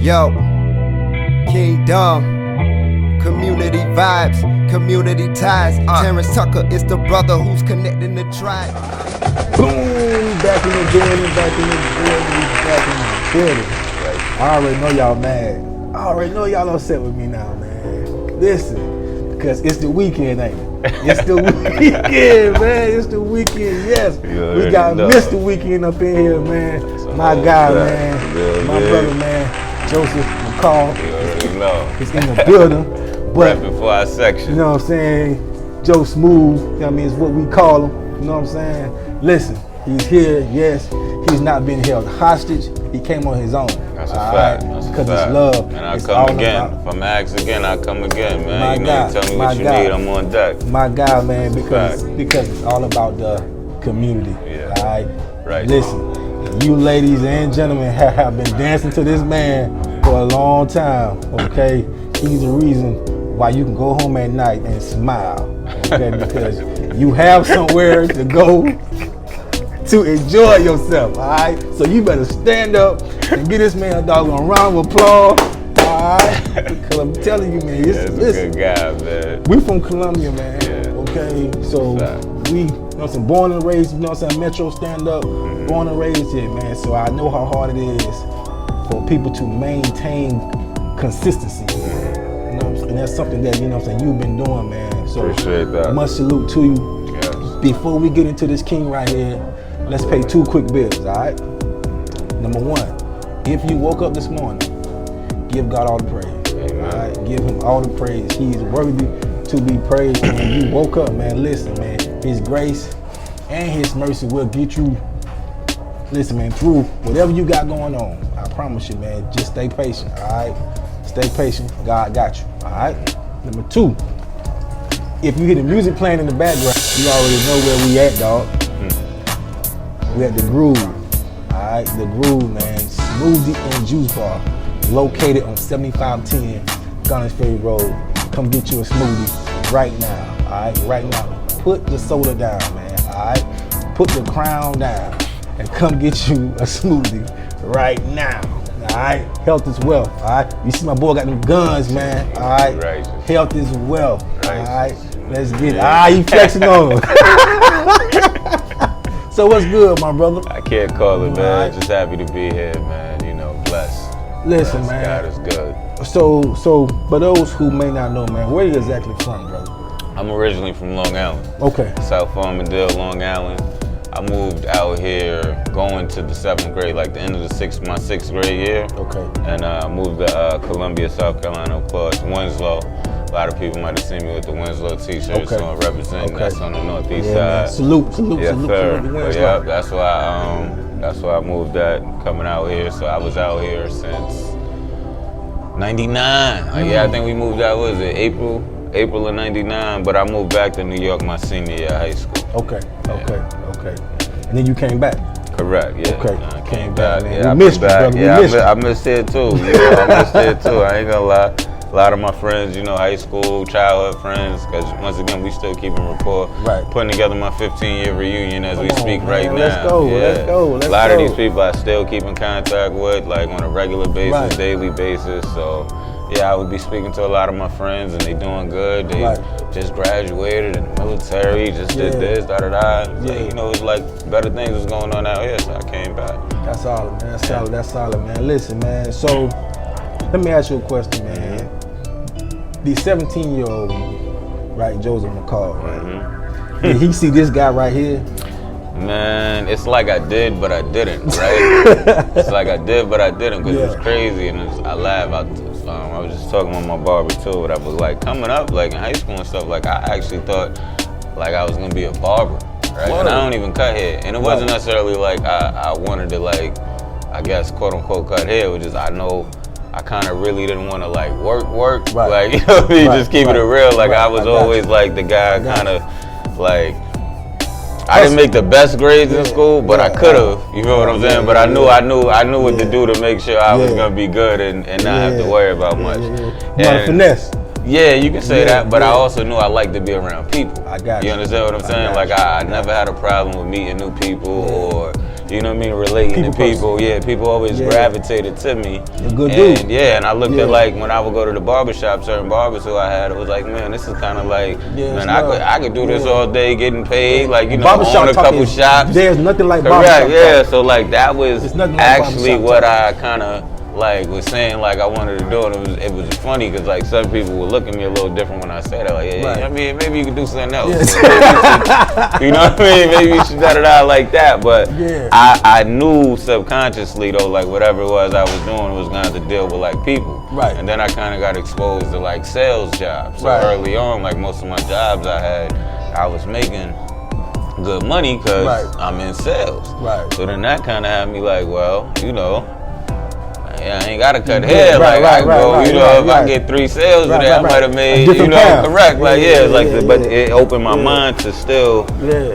Yo, Kingdom, community vibes, community ties. Terrance Tucker is the brother who's connecting the tribe. Boom, back in the building, back in the building. I already know y'all mad. I already know y'all upset with me now, man. Listen, because it's the weekend, ain't it? It's the weekend, man. It's the weekend, yes. We got Mr. Weekend up in here, man. My guy, man. My brother, man. Joseph McCall. He's in the building. But right before our section. You know what I'm saying? Joe Smooth, you know what I mean, is what we call him. You know what I'm saying? Listen, he's here, yes. He's not being held hostage. He came on his own. That's a fact. Because it's love. And I come again. If I'm asked again, I come again, man. My you know, guy, tell me what you need, I'm on deck. My guy, man, because it's all about the community. Yeah. All right? Right. Listen, you ladies and gentlemen have been dancing to this man for a long time, okay? He's the reason why you can go home at night and smile, okay? Because you have somewhere to go to enjoy yourself, all right? So you better stand up and give this man a doggone round of applause, all right? Because I'm telling you, man, That's a good guy, man. We from Columbia, man, okay? So we, you know, some born and raised, you know what I'm saying, Metro stand up, born and raised here, man. So I know how hard it is for people to maintain consistency, you know, and that's something that, you know what I'm saying, you've been doing, man. So appreciate that. Much salute to you. Yes. Before we get into this king right here, let's pay 2 quick bills, all right? Number 1, if you woke up this morning, give God all the praise. Amen. All right? Give him all the praise. He's worthy to be praised. When you woke up, man, listen, man, his grace and his mercy will get you, listen, man, through whatever you got going on. I promise you, man, just stay patient, all right? Stay patient, God got you, all right? Number 2, if you hear the music playing in the background, you already know where we at, dog. We at the Groove, all right? The Groove, man, smoothie and juice bar, located on 7510 Gunners Ferry Road. Come get you a smoothie right now, all right? Right now. Put the soda down, man, all right? Put the crown down and come get you a smoothie right now, all right? Health is wealth, all right? You see my boy got them guns, man, all right? Righteous. Health is wealth, all Righteous. right? Let's get it. You flexing on him. So what's good, my brother? I can't call it, man. Right. Just happy to be here, man. You know, blessed. Listen, Blessed. man. God is good. So for those who may not know, man, where are you exactly from, brother? I'm originally from Long Island. Okay. South Farmingdale, Long Island. I moved out here going to the 7th grade, like the end of my 6th grade year. Okay. And I moved to Columbia, South Carolina, of course, Winslow. A lot of people might have seen me with the Winslow t-shirts, Okay. so I'm representing. Okay. That's on the northeast Yeah, side. man. Salute Yes, salute sir. to But Winslow. yeah, that's why I moved that coming out here. So I was out here since '99. Yeah, I think we moved out. What was it April of '99? But I moved back to New York my senior year of high school. Okay. And then you came back. Correct. Yeah. Okay. I came back. man. Yeah, We I missed been you, back. brother. We Yeah, missed you. I missed it too. You know, I missed it too. I ain't gonna lie. A lot of my friends, you know, high school, childhood friends, because once again, we still keeping rapport. Right. Putting together my 15-year reunion as we Come on, speak man. right now. Let's go, let's go. A lot of these people I still keep in contact with, like on a regular basis, Right. daily basis. So, yeah, I would be speaking to a lot of my friends, and they doing good. They just graduated in the military, just did this, da-da-da. Yeah. You know, it's like better things was going on out here, so I came back. That's solid, man. That's solid, man. Listen, man. So let me ask you a question, man. The 17-year-old, right, Joseph McCall, right? Did he see this guy right here? Man, it's like I did, but I didn't, right? It's like I did, but I didn't, because it was crazy, and I laugh. I was just talking with my barber too, but I was like, coming up, like in high school and stuff, like I actually thought like I was gonna be a barber, right? And I don't even cut hair, and it wasn't necessarily like I wanted to, like, I guess, quote unquote cut hair, which is I know I kind of really didn't want to like work, like, you know what I mean? Just keeping it real. Like I was always like the guy kind of like, I didn't make the best grades in school, but I could have, you know what I'm saying? But I knew what to do to make sure I was gonna be good and not have to worry about much. And finesse. Yeah, you can say that, but I also knew I liked to be around people. I got you. You understand what I'm saying? Like I never had a problem with meeting new people or, you know what I mean, relating to people. Person. Yeah, people always gravitated to me. A good dude. Yeah, and I looked at like when I would go to the barbershop, certain barbers who I had, it was like, man, this is kind of like, man, I could do this all day, getting paid, like, you know, own a couple shops. There's nothing like barbershop. Correct, yeah. So like that was actually what I kind of like was saying, like I wanted to do, and it was funny because like some people would look at me a little different when I said that, like, yeah, I mean, maybe you could do something else. Yes. You know what I mean? Maybe you should it out like that. But I knew subconsciously though, like whatever it was I was doing was gonna have to deal with like people. Right. And then I kind of got exposed to like sales jobs. So early on, like most of my jobs I was making good money because I'm in sales. Right. So then that kind of had me like, well, you know, I ain't gotta cut hair. Like I go, you know, if I get 3 sales today, I might have made, you know, correct. Like but it opened my mind to still,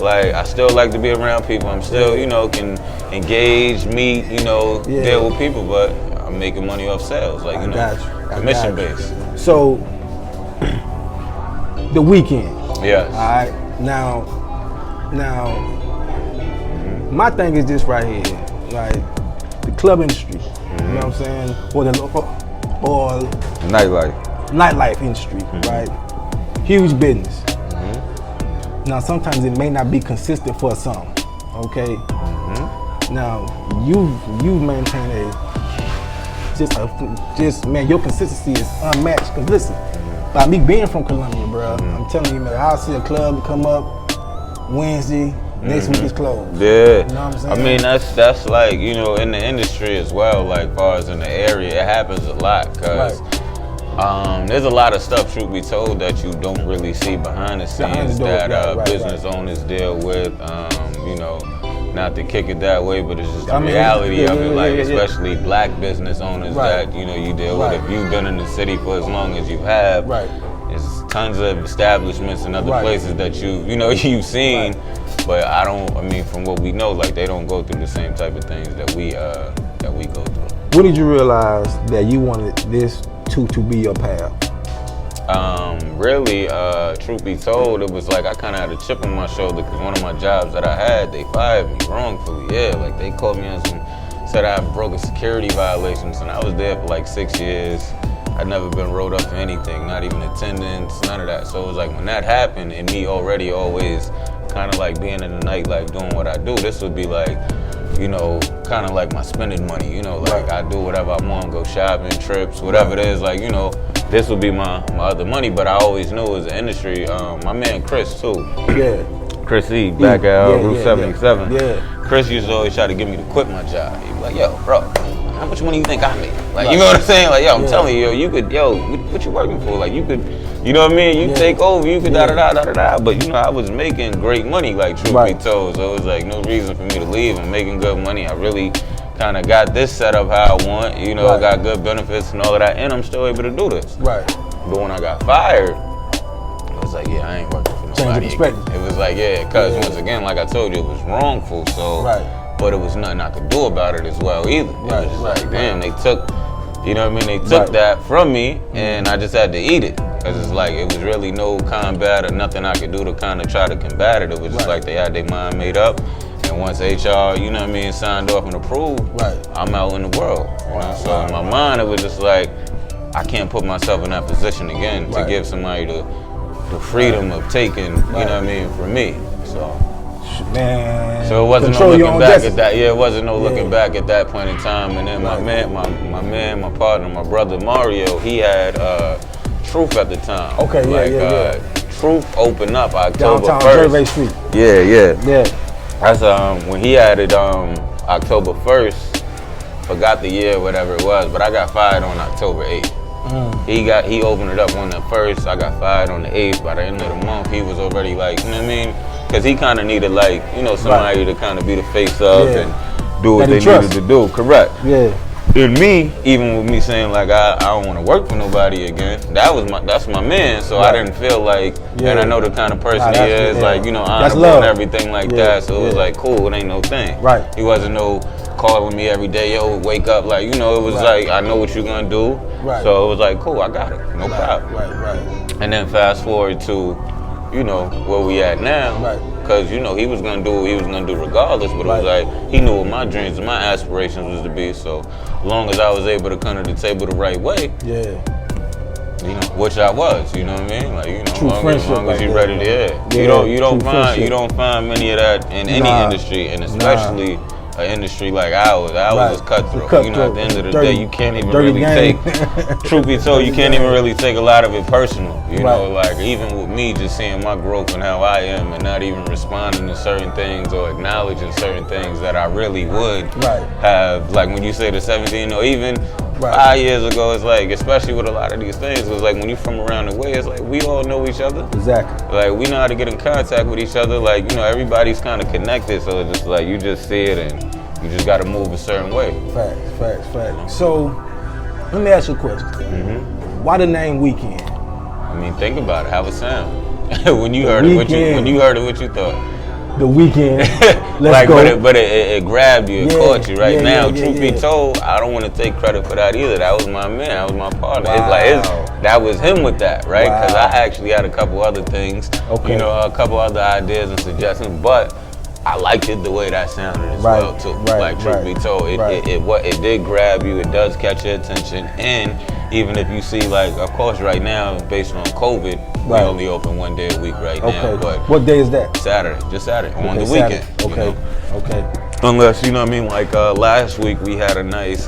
like I still like to be around people. I'm still, you know, can engage, meet, you know, deal with people, but I'm making money off sales, like you know, commission based. So the weekend. Yes. All right. Now, my thing is this right here, like the club industry. You know what I'm saying? Or nightlife industry, right? Huge business. Now man, it may not be consistent for some, okay? Now, you maintain man, your consistency is unmatched. Cause listen, by me being from Columbia, bro, I'm telling you, man, I'll see a club come up Wednesday, next week is closed. Yeah. You know what I'm saying? I mean, that's like, you know, in the industry as well, like as far as in the area, it happens a lot, cause there's a lot of stuff, truth be told, that you don't really see behind the scenes that business owners deal with. You know, not to kick it that way, but it's just the reality of it. Like, especially black business owners that, you know, you deal with. If you've been in the city for as long as you have, there's tons of establishments and other places that you've seen. But I mean, from what we know, like they don't go through the same type of things that we go through. When did you realize that you wanted this to be your path? Really, truth be told, it was like I kind of had a chip on my shoulder because one of my jobs that I had, they fired me wrongfully. Yeah, like they called me on said I broke a security violations, and I was there for like 6 years. I'd never been wrote up for anything, not even attendance, none of that. So it was like when that happened, and me already always kind of like being in the nightlife doing what I do, this would be like, you know, kind of like my spending money, you know, like I do whatever I want, go shopping, trips, whatever it is, like, you know, this would be my other money. But I always knew as an industry, my man Chris too. Yeah. Chris E, back at Route 77. Yeah. Chris used to always try to get me to quit my job. He'd be like, yo, bro, how much money you think I make? Like, you know what I'm saying? Like, yo, I'm telling you, what you working for? Like, you could, you know what I mean? You take over, you could da-da-da. But, you know, I was making great money, like, truth be told. So it was, like, no reason for me to leave. I'm making good money. I really kind of got this set up how I want. You know, got good benefits and all of that. And I'm still able to do this. Right. But when I got fired, I was like, yeah, I ain't working for nobody. It was like, because once again, like I told you, it was wrongful. So, but it was nothing I could do about it as well either. It was just like, damn, they took, you know what I mean? They took that from me, and I just had to eat it. Because it's like, it was really no combat or nothing I could do to kind of try to combat it. It was just like they had their mind made up. And once HR, you know what I mean, signed off and approved, I'm out in the world. You know? So in my mind, it was just like, I can't put myself in that position again to give somebody the freedom of taking, you know what I mean, from me. So it wasn't no looking back at that. Yeah, it wasn't no looking back at that point in time. And then my partner, my brother Mario, he had Truth at the time. Okay, Truth opened up October 1st. Yeah. That's when he had it October 1st. Forgot the year, whatever it was, but I got fired on October 8th. He opened it up on the 1st. I got fired on the 8th. By the end of the month, he was already like, you know what I mean? Because he kind of needed, like, you know, somebody to kind of be the face of and do what they needed to do. Correct. Yeah. And me, even with me saying like I don't want to work for nobody again, that's my man. So I didn't feel like, and I know the kind of person he is, like, you know, honorable and everything like that. So it was like, cool, it ain't no thing. Right. He wasn't no calling me every day, yo, wake up, like, you know, it was like, I know what you're gonna do. Right. So it was like, cool, I got it, no problem. Right. And then fast forward to you know, where we at now. Right. Cause you know he was gonna do what he was gonna do regardless, but Right. it was like he knew what my dreams and my aspirations was to be. So as long as I was able to come to the table the right way, Yeah. you know, which I was, you know what I mean? Like, you know, True as long friendship as you like ready that, to, man. you don't find many of that in any industry, and especially an industry like ours. Ours is cutthroat. You know, at the end of the day, you can't even really take. Truth be told, you can't even really take a lot of it personal. You know, like even with me, just seeing my growth and how I am, and not even responding to certain things or acknowledging certain things that I really would have. Like when you say the 17 or even 5 years ago, it's like, especially with a lot of these things, it's like when you from around the way, it's like we all know each other. Exactly. Like we know how to get in contact with each other. Like, you know, everybody's kind of connected, so it's just like you just see it and you just got to move a certain way. Facts. So let me ask you a question. Why the name Weekend? I mean, think about it. How it sound? when you heard it, what you thought? The Weekend. Let's like, go. But it grabbed you, it caught you right now. Truth be told, I don't want to take credit for that either. That was my man, that was my partner. That was him with that, right? Because I actually had a couple other things, you know, a couple other ideas and suggestions, but I liked it the way that sounded as well too. Like truth be told, it did grab you, it does catch your attention, and even if you see, like, of course, right now, based on COVID, we only open 1 day a week right now. But what day is that? Saturday, just Saturday, on the weekend. Okay. Unless, you know what I mean, like last week we had a nice,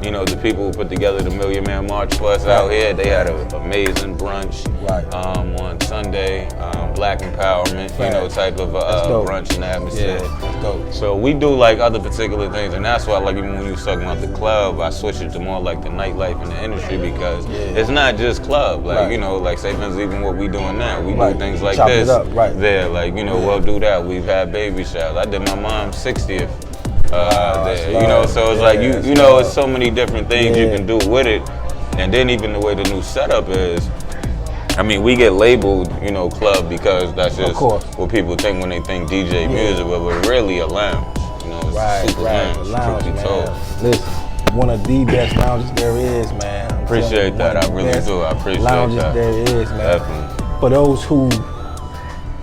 you know, the people who put together the Million Man March for us out here, they had an amazing brunch on Sunday, Black empowerment, you know, type of brunch and atmosphere. That's dope. So we do like other particular things, and that's why, like, even when you was talking about the club, I switched it to more like the nightlife in the industry, because it's not just club. Like, you know, like say for instance, even what we doing now, we do things like Chop this it up, there, like, you know, we'll do that. We've had baby showers. I did my mom's 60th. There, you know, so it's like you know, it's so many different things you can do with it, and then even the way the new setup is. I mean, we get labeled, you know, club because that's just what people think when they think DJ music, but we're really a lounge. You know, it's super lounge, truth be told. Listen, one of the best lounges there is, man. Appreciate that. I really do. I appreciate lounges that. There is, man. Definitely. For those who,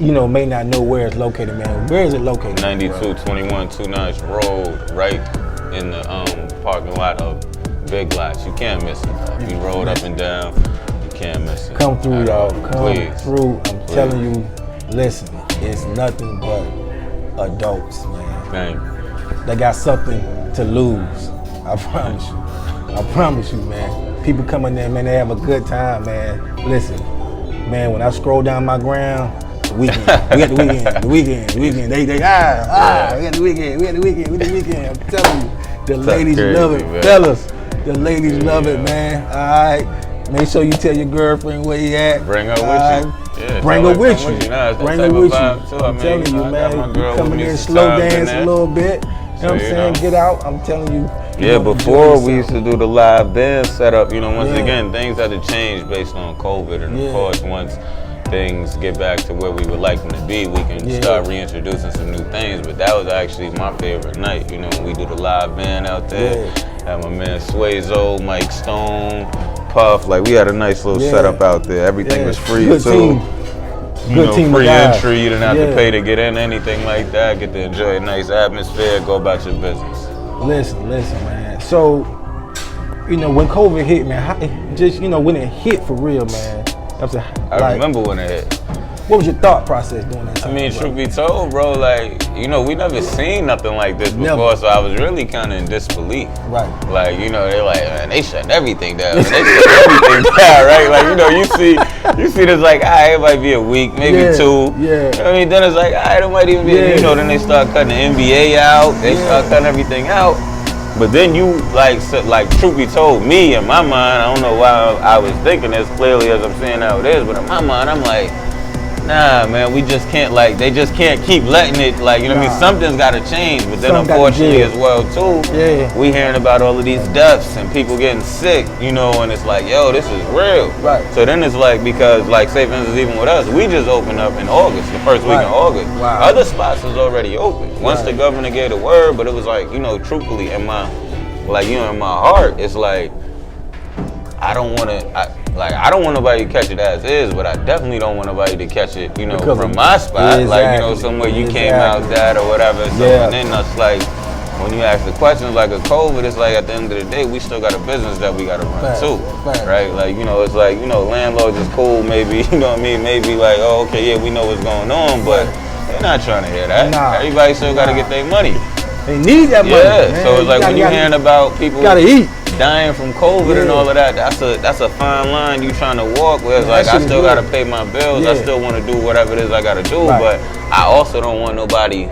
you know, may not know where it's located, man. Where is it located? 9221 Two Notch Road, right in the parking lot of Big Lots. You can't miss it. If you roll up and down, you can't miss it. Come through, y'all. Come through. I'm telling you, listen, it's nothing but adults, man. Thank you. They got something to lose. I promise you. I promise you, man. People come in there, man, they have a good time, man. Listen, man, when I scroll down my ground, we got the weekend. They we got the weekend. I'm telling you, the ladies love it, man. Fellas. The ladies love it, man. All right, make sure you tell your girlfriend where you at. Bring her with you. Bring her with you. Bring her with you. I'm telling you, man. You coming in slow dance a little bit. You know what I'm saying? Get out. I'm telling you. Yeah, before we used to do the live band setup, you know, once again, things had to change based on COVID, and of course, once things get back to where we would like them to be, we can start reintroducing some new things. But that was actually my favorite night, you know, when we do the live band out there. Had my man Swazo, Mike Stone, Puff, like we had a nice little setup out there. Everything was free too. Good team free entry, you didn't have to pay to get in, anything like that. Get to enjoy a nice atmosphere, go about your business. Listen, man. So, you know, when COVID hit, man, just, you know, when it hit for real, man. I remember when it hit. What was your thought process during that time? I mean, truth be told, bro, like, you know, we never seen nothing like this before, so I was really kind of in disbelief. Right. Like, you know, they're like, man, they shut everything down. They shut everything down, right? Like, you know, you see this like, all right, it might be a week, maybe two. Yeah. I mean, then it's like, all right, it might even be, you know, then they start cutting the NBA out. They start cutting everything out. But then you, like, truth be told, me in my mind, I don't know why I was thinking as clearly as I'm saying how it is, but in my mind, I'm like, nah, man, we just can't, like, they just can't keep letting it, like, you know what I mean? Something's got to change. But then, unfortunately, as well, too, we hearing about all of these deaths and people getting sick, you know, and it's like, yo, this is real. Right. So then it's like, because, like, say, for instance, even with us, we just opened up in August, the first week in August. Wow. Other spots was already open. Once the governor gave the word, but it was like, you know, truthfully, in my, like, you know, in my heart, it's like, I don't want to, I don't want nobody to catch it as is, but I definitely don't want nobody to catch it, you know, because from my spot, like, you know, somewhere you came out that or whatever. So, and then it's like, when you ask the questions like a COVID, it's like at the end of the day, we still got a business that we got to run too, right? Like, you know, it's like, you know, landlords is cool, maybe, you know what I mean? Maybe like, oh, okay, yeah, we know what's going on, but they're not trying to hear that. Everybody still got to get their money. They need that money. Yeah, man. So it's like when you're hearing about people dying from COVID and all of that, that's a fine line you trying to walk where it's like, I still got to pay my bills, I still want to do whatever it is I got to do, but I also don't want nobody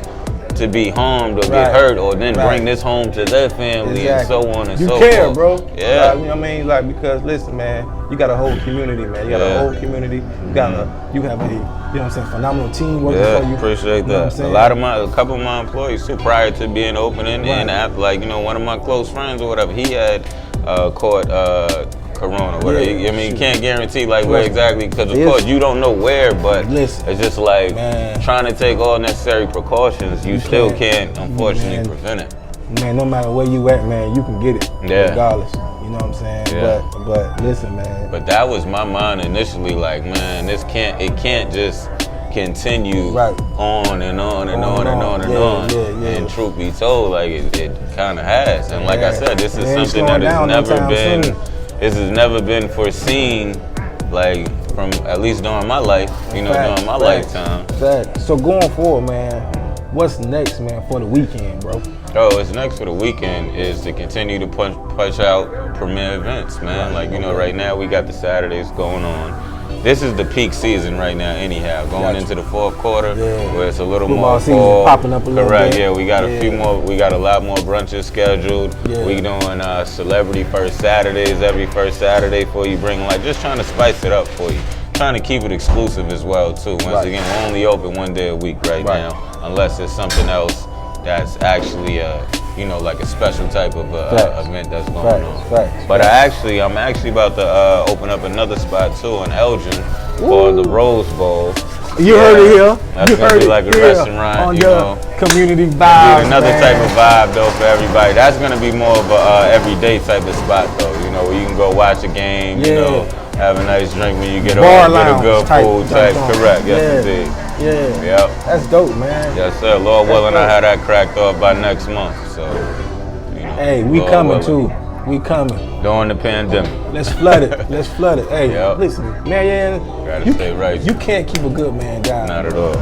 to be harmed or get hurt or then bring this home to their family and so on and so forth. You care, bro. Yeah. Like, you know what I mean? Like, because listen, man, you got a whole community, man. You got a whole community. You got you have a, you know what I'm saying, phenomenal team working for you. Appreciate that. A couple of my employees too, prior to being open and after, like, you know, one of my close friends or whatever, he had caught Corona, whatever. I mean, you can't guarantee like where exactly, because of course you don't know where, but it's just like trying to take all necessary precautions. You still can't, unfortunately, prevent it. Man, no matter where you at, man, you can get it, regardless. You know what I'm saying? But listen, man. But that was my mind initially, like, man, it can't just continue on and on and on and on and on. And truth be told, like it kind of has. And like I said, this is something that has never been. This has never been foreseen, like, from at least during my life, you know, during my lifetime. So going forward, man, what's next, man, for the weekend, bro? Oh, what's next for the weekend is to continue to push out premier events, man. Like, you know, right now we got the Saturdays going on. This is the peak season right now, anyhow. Going into the fourth quarter, where it's a little more fall. Popping up a little bit. Yeah, we got a few more. We got a lot more brunches scheduled. We doing celebrity first Saturdays every first Saturday for you. Bring like just trying to spice it up for you. Trying to keep it exclusive as well too. Once again, we're only open one day a week right now, unless it's something else that's actually you know, like a special type of event that's going on. But I'm actually about to open up another spot too in Elgin for the Rose Bowl. You heard it here. That's gonna be like a restaurant, you know. Community vibe. Another type of vibe though for everybody. That's gonna be more of a everyday type of spot though. You know, where you can go watch a game, you know, have a nice drink when you get over, get a good food type. Correct, yes indeed. Yep. That's dope, man. Yes, sir. Lord willing, I have that cracked off by next month. So, you know. Hey, we coming too. We coming. During the pandemic. Let's flood it. Let's flood it. Hey, listen, man, gotta stay right. You can't keep a good man down. Not at all.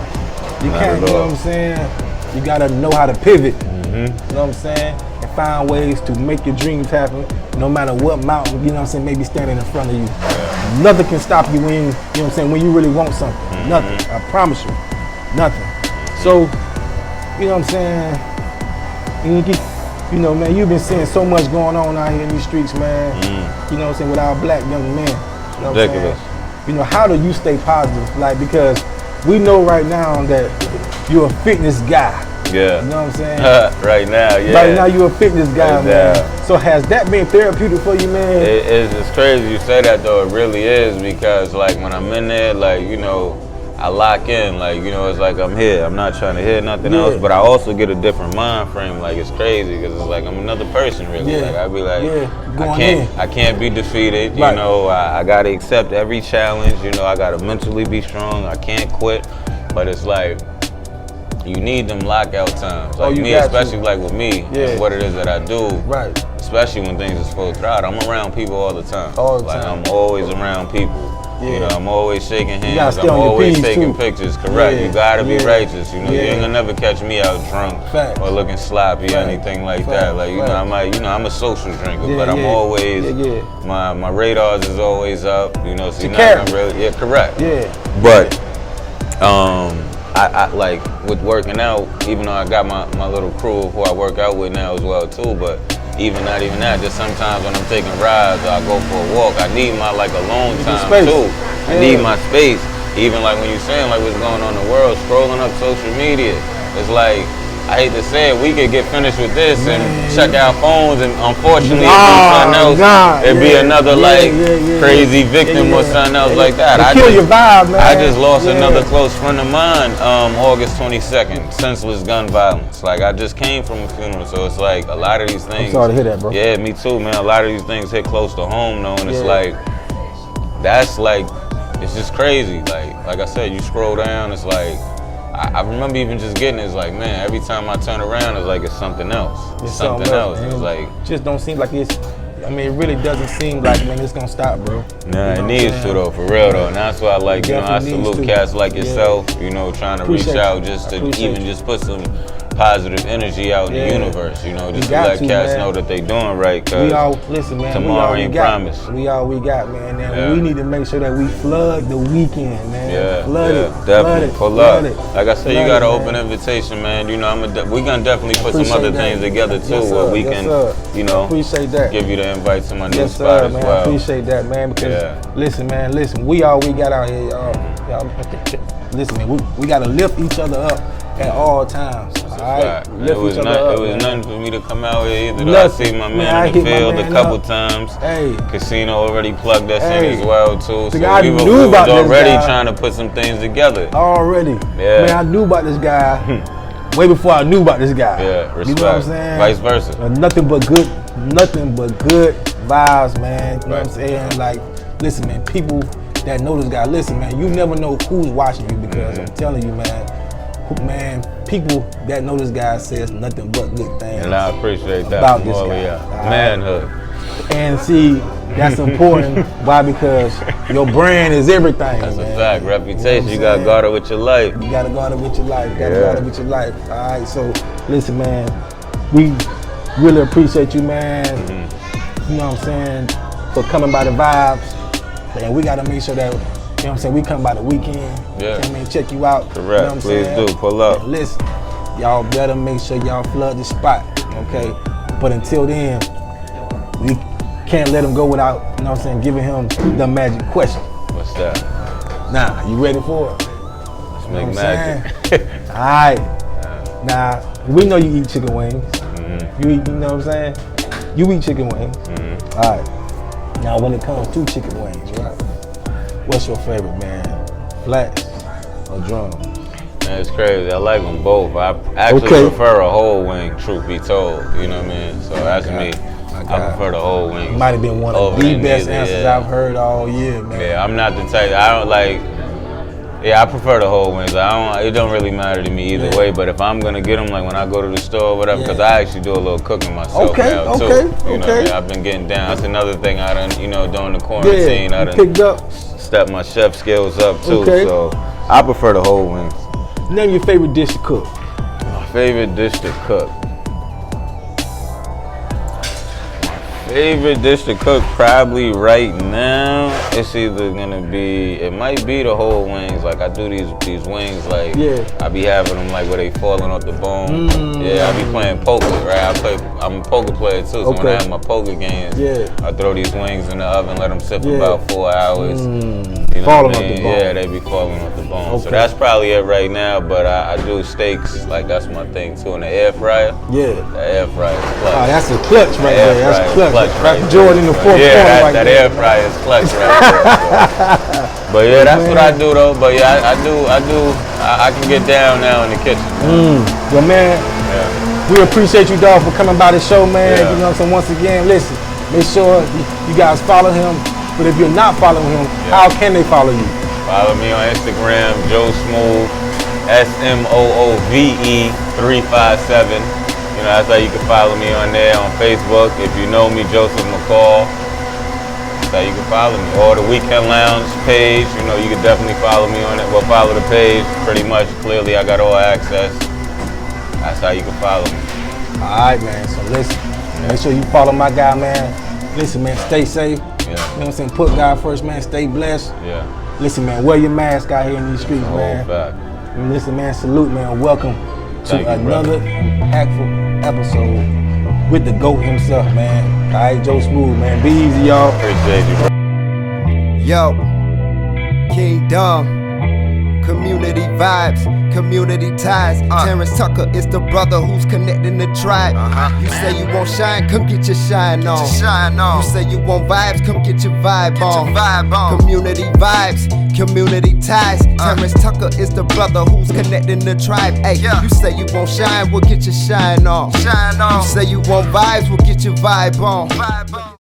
You can't, you know what I'm saying? You gotta know how to pivot. You know what I'm saying? And find ways to make your dreams happen, no matter what mountain, you know what I'm saying, maybe standing in front of you. Nothing can stop you when, you know what I'm saying, when you really want something. Nothing. I promise you. Nothing. So, you know what I'm saying? You know, man, you've been seeing so much going on out here in these streets, man. You know what I'm saying, with our black young men. You know what I'm saying? You know, how do you stay positive? Like, because we know right now that you're a fitness guy. Yeah. You know what I'm saying? Right now, yeah. Right now, you're a fitness guy, man. So has that been therapeutic for you, man? It's crazy you say that, though. It really is, because, like, when I'm in there, like, you know, I lock in, like, you know, it's like I'm here. I'm not trying to hear nothing else, but I also get a different mind frame. Like, it's crazy because it's like I'm another person, really. Like, I be like, I can't be defeated. You know, I gotta accept every challenge. You know, I gotta mentally be strong. I can't quit. But it's like you need them lockout times. Like me, especially like with me, and what it is that I do. Especially when things is full throughout. I'm around people all the time. Like I'm always around people. You know, I'm always shaking hands. I'm always taking pictures. Correct. You gotta be righteous. You know, you ain't gonna never catch me out drunk or looking sloppy or anything like that. Like, you know, I'm a social drinker, but I'm always my radars is always up. You know, so you're not gonna really correct. But I like with working out, even though I got my little crew of who I work out with now as well too, but not even that, just sometimes when I'm taking rides or I go for a walk, I need my like alone time too. I need my space. Even like when you're saying like what's going on in the world, scrolling up social media, it's like I hate to say it, we could get finished with this and check our phones, and unfortunately, it'd be another crazy victim or something else like that. Kill your vibe, man. I just lost another close friend of mine, August 22nd, senseless gun violence. Like, I just came from a funeral, so it's like a lot of these things. I'm sorry to hear that, bro. Yeah, me too, man. A lot of these things hit close to home, though, and it's like, that's like, it's just crazy. Like I said, you scroll down, it's like, I remember even just getting it, it's like, man, every time I turn around, it's like it's something else. It's something else. It's like, just don't seem like it's, I mean, it really doesn't seem like, man, it's gonna stop, bro. Nah, it needs to though, for real though. And that's why I like, you know, I salute cats like yourself, you know, trying to reach out just to even just put some positive energy out in the universe, you know, just to let cats know that they doing right, cause listen, man, tomorrow ain't promised. We all we got, man. And we need to make sure that we flood the weekend, man. Flood it. Definitely. Pull up. Like I said, you got an open invitation, man. You know, we gonna definitely put some other things together too, where we can, you know, give you the invite to my new spot as well. I appreciate that, man. Because listen, man, we all we got out here, y'all. Listen, man, we gotta lift each other up at all times. It was nothing for me to come out here either. I see my man in the field a couple times. Casino already plugged us in as well too. So we was already trying to put some things together. Man, I knew about this guy way before I knew about this guy. Yeah, respect. You know what I'm saying? Vice versa. Nothing but good vibes, man. You know what I'm saying? Like, listen, man, people that know this guy, listen, man, you never know who's watching you, because I'm telling you, man, people that know this guy says nothing but good things. And I appreciate that about this guy. Manhood. And see, that's important. Why? Because your brand is everything. That's man. a fact. Reputation, you gotta guard it with your life. You gotta guard it with your life. All right, so listen, man, we really appreciate you, man. You know what I'm saying, for coming by the vibes. And we gotta make sure that, you know what I'm saying, we come by the weekend. You know what I mean, check you out. Correct. You know what I'm Please saying? do. Pull up. And listen, y'all better make sure y'all flood the spot, okay? But until then, we can't let him go without, you know what I'm saying, giving him the magic question. What's that? Nah, you ready for it? Let's make magic. All right. Now, we know you eat chicken wings. You know what I'm saying? You eat chicken wings. All right. Now, when it comes to chicken wings, right? What's your favorite, man? Flats or drums? Man, it's crazy. I like them both. I actually prefer a whole wing, truth be told. You know what I mean? So that's me. I prefer the whole wing. Might have been one of the best answers I've heard all year, man. Yeah, I'm not the type. I don't like. Yeah, I prefer the whole wings. It don't really matter to me either way. But if I'm gonna get them, like when I go to the store or whatever, because I actually do a little cooking myself now too. You know, what I mean? I've been getting down. That's another thing I done, you know, during the quarantine, I done picked up, stepped my chef skills up too. So I prefer the whole wings. Name your favorite dish to cook. My favorite dish to cook. Favorite dish to cook probably right now, it's either gonna be, it might be the whole wings. Like I do these wings, like I be having them like where they falling off the bone. I be playing poker, right? I'm a poker player too, so when I have my poker games, I throw these wings in the oven, let them sit for about 4 hours. You know falling what I mean? off the bone. Yeah, they be falling off the bone. So that's probably it right now, but I do steaks, like that's my thing too. In the air fryer, the air fryer is clutch. Oh, that's a clutch right there. That's clutch. Right Jordan in the fourth quarter. That air fryer is clutch right there. So. But yeah, that's what I do though. But yeah, I can get down now in the kitchen. Well, man, we appreciate you, dog, for coming by the show, man. You know what I'm saying? Once again, listen, make sure you guys follow him. But if you're not following him, how can they follow you? Follow me on Instagram, Joe Smooth, SMOOVE 357. You know, that's how you can follow me on there. On Facebook, if you know me, Joseph McCall, that's how you can follow me. Or the Weekend Lounge page, you know, you can definitely follow me on it. Well, follow the page, pretty much. Clearly, I got all access. That's how you can follow me. All right, man. So listen, make sure you follow my guy, man. Listen, man, stay safe. You know what I'm saying? Put God first, man. Stay blessed. Listen, man, wear your mask out here in these streets, man. And listen, man, salute, man. Welcome to another impactful episode with the GOAT himself, man. All right, Joe Smooth, man. Be easy, y'all. Appreciate you, bro. Yo, Kingdom, community vibes, community ties. Terrance Tucker is the brother who's connecting the tribe. You say you want shine, come get your shine on. You say you want vibes, come get your vibe on. Community vibes, community ties. Terrance Tucker is the brother who's connecting the tribe. Hey, you say you want shine, we'll get your shine on. You say you want vibes, we'll get your vibe on.